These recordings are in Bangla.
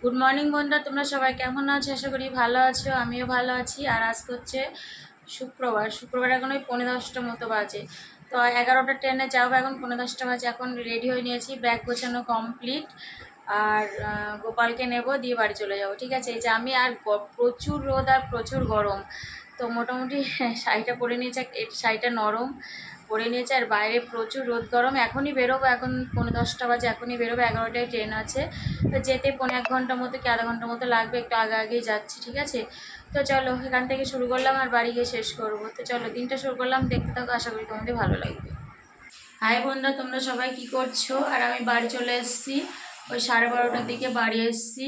গুড মর্নিং বন্ধুরা, তোমরা সবাই কেমন আছো? আশা করি ভালো আছো, আমিও ভালো আছি। আর আজকে হচ্ছে শুক্রবার এখন ওই 10:10 মতো বাজে। তো 11টা ট্রেনে যাবো, এখন 10:10 বাজে। এখন রেডি হয়ে নিয়েছি, ব্যাগ গোছানো কমপ্লিট। আর গোপালকে নেব, দিয়ে বাড়ি চলে যাব। ঠিক আছে, এই যে আমি আর প্রচুর রোদ আর প্রচুর গরম। তো মোটামুটি শাড়িটা পরে নিয়েছে, শাড়িটা নরম পরে নিয়েছে। আর বাইরে প্রচুর রোদ গরম। এখনই বেরোবো, এখন 10:10 বাজে, এখনই বেরোবো। 11টায় ট্রেন আছে, তো যেতে 1.5 ঘন্টা মতো কি আধা ঘন্টা মতো লাগবে। একটু আগে আগেই যাচ্ছি, ঠিক আছে। তো চলো, এখান থেকে শুরু করলাম আর বাড়ি গিয়ে শেষ করব। তো চলো, দিনটা শুরু করলাম, দেখতে থাকো, আশা করি তোমাদের ভালো লাগবে। হাই বন্ধুরা, তোমরা সবাই কি করছো? আর আমি বাড়ি চলে এসেছি, ওই 12:30টার দিকে বাড়ি এসেছি।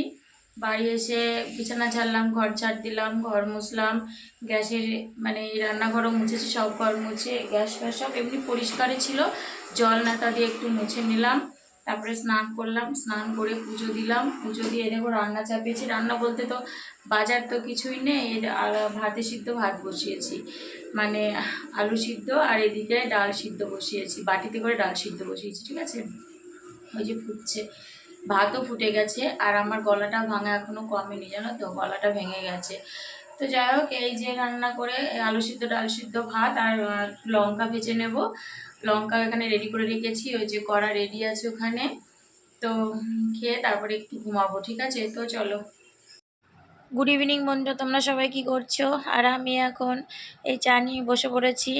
বাড়ি এসে বিছানা ঝাড়লাম, ঘর ঝাড় দিলাম, ঘর মুছলাম, গ্যাসের মানে এই রান্নাঘরও মুছেছি, সব ঘর মুছে গ্যাস ফ্যাস সব এমনি পরিষ্কারই ছিল। জল নাতা দিয়ে একটু মুছে নিলাম। তারপরে স্নান করলাম, স্নান করে পুজো দিলাম, পুজো দিয়ে দেখো রান্না চাপিয়েছি। রান্না বলতে তো বাজার তো কিছুই নেই, ভাতে সিদ্ধ ভাত বসিয়েছি, মানে আলু সিদ্ধ, আর এদিকে ডাল সিদ্ধ বসিয়েছি, বাটিতে করে ডাল সিদ্ধ বসিয়েছি। ঠিক আছে, ওই যে ফুটছে, ভাতও ফুটে গেছে। আর আমার গলাটা ভাঙা এখনও কমেনি, জানো তো, গলাটা ভেঙে গেছে। তো যাই হোক, এই যে রান্না করে আলু সিদ্ধ, ডাল সিদ্ধ, ভাত, আর লঙ্কা ভেজে নেব। লঙ্কা এখানে রেডি করে রেখেছি, ওই যে কড়া রেডি আছে ওখানে। তো খেয়ে তারপরে একটু ঘুমাবো। ঠিক আছে, তো চলো। গুড ইভিনিং বন্ধু, তোমরা সবাই কি করছো? আর আমি এখন এই চা নিয়ে বসে পড়েছি।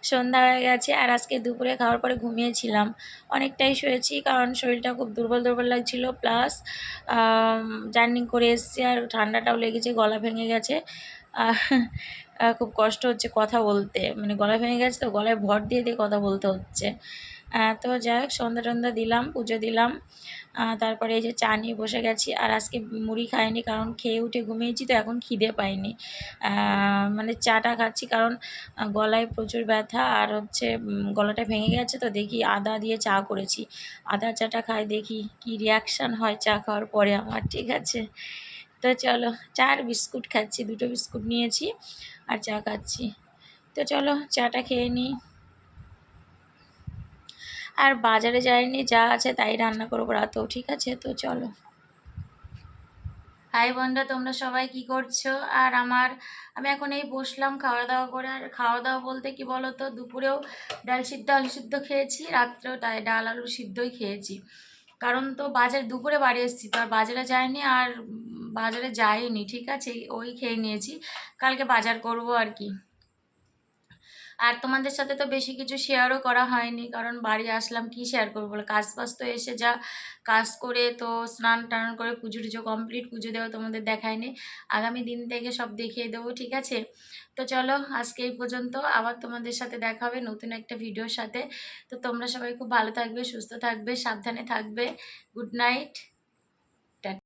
সন্ধ্যা হয়ে গেছে, আর আজকে দুপুরে খাওয়ার পরে ঘুমিয়েছিলাম, অনেকটাই শুয়েছি, কারণ শরীরটা খুব দুর্বল দুর্বল লাগছিল। প্লাস জার্নি করে এসেছি, আর ঠান্ডাটাও লেগেছে, গলা ভেঙে গেছে। আহ, খুব কষ্ট হচ্ছে কথা বলতে, মানে গলা ভেঙে গেছে তো, গলায় ভর দিয়ে দিয়ে কথা বলতে হচ্ছে। তো যাই হোক, সন্ধ্যা টন্ধা দিলাম, পুজো দিলাম। তারপরে এই যে চা নিয়ে বসে গেছি। আর আজকে মুড়ি খাইনি, কারণ খেয়ে উঠে ঘুমিয়েছি, তো এখন খিদে পাইনি। মানে চাটা খাচ্ছি, কারণ গলায় প্রচুর ব্যথা, আর হচ্ছে গলাটা ভেঙে গেছে, তো দেখি আদা দিয়ে চা করেছি, আদা চাটা খাই, দেখি কি রিয়াকশান হয় চা খাওয়ার পরে আমার। ঠিক আছে, তো চলো, চা আর বিস্কুট খাচ্ছি, 2টো বিস্কুট নিয়েছি আর চা খাচ্ছি। তো চলো, চাটা খেয়ে নিই। আর বাজারে যাইনি, যা আছে তাই রান্না করবো রাতেও। ঠিক আছে, তো চলো। হাই বন্ধুরা, তোমরা সবাই কি করছো? আর আমি এখন এই বসলাম খাওয়া দাওয়া করে। আর খাওয়া দাওয়া বলতে কি বলো তো, দুপুরেও ডাল সিদ্ধ আলু সিদ্ধ খেয়েছি, রাত্রেও তাই ডাল আলু সিদ্ধই খেয়েছি। কারণ তো দুপুরে বাড়ি এসেছি, তো আর বাজারে যাইনি, আর বাজারে যাইনি। ঠিক আছে, ওই খেয়ে নিয়েছি, কালকে বাজার করব আর কি। আর তোমাদের সাথে তো বেশি কিছু শেয়ারও করা হয়নি, কারণ বাড়ি আসলাম, কি শেয়ার করবো বলে, কাজ বাজ তো এসে যা কাজ করে, তো স্নান টান করে পুজো টুজো কমপ্লিট, পুজো দেওয়া তোমাদের দেখায়নি। আগামী দিন থেকে সব দেখিয়ে দেবো। ঠিক আছে, তো চলো, আজকে এই পর্যন্ত। আবার তোমাদের সাথে দেখা হবে নতুন একটা ভিডিওর সাথে। তো তোমরা সবাই খুব ভালো থাকবে, সুস্থ থাকবে, সাবধানে থাকবে। Good night.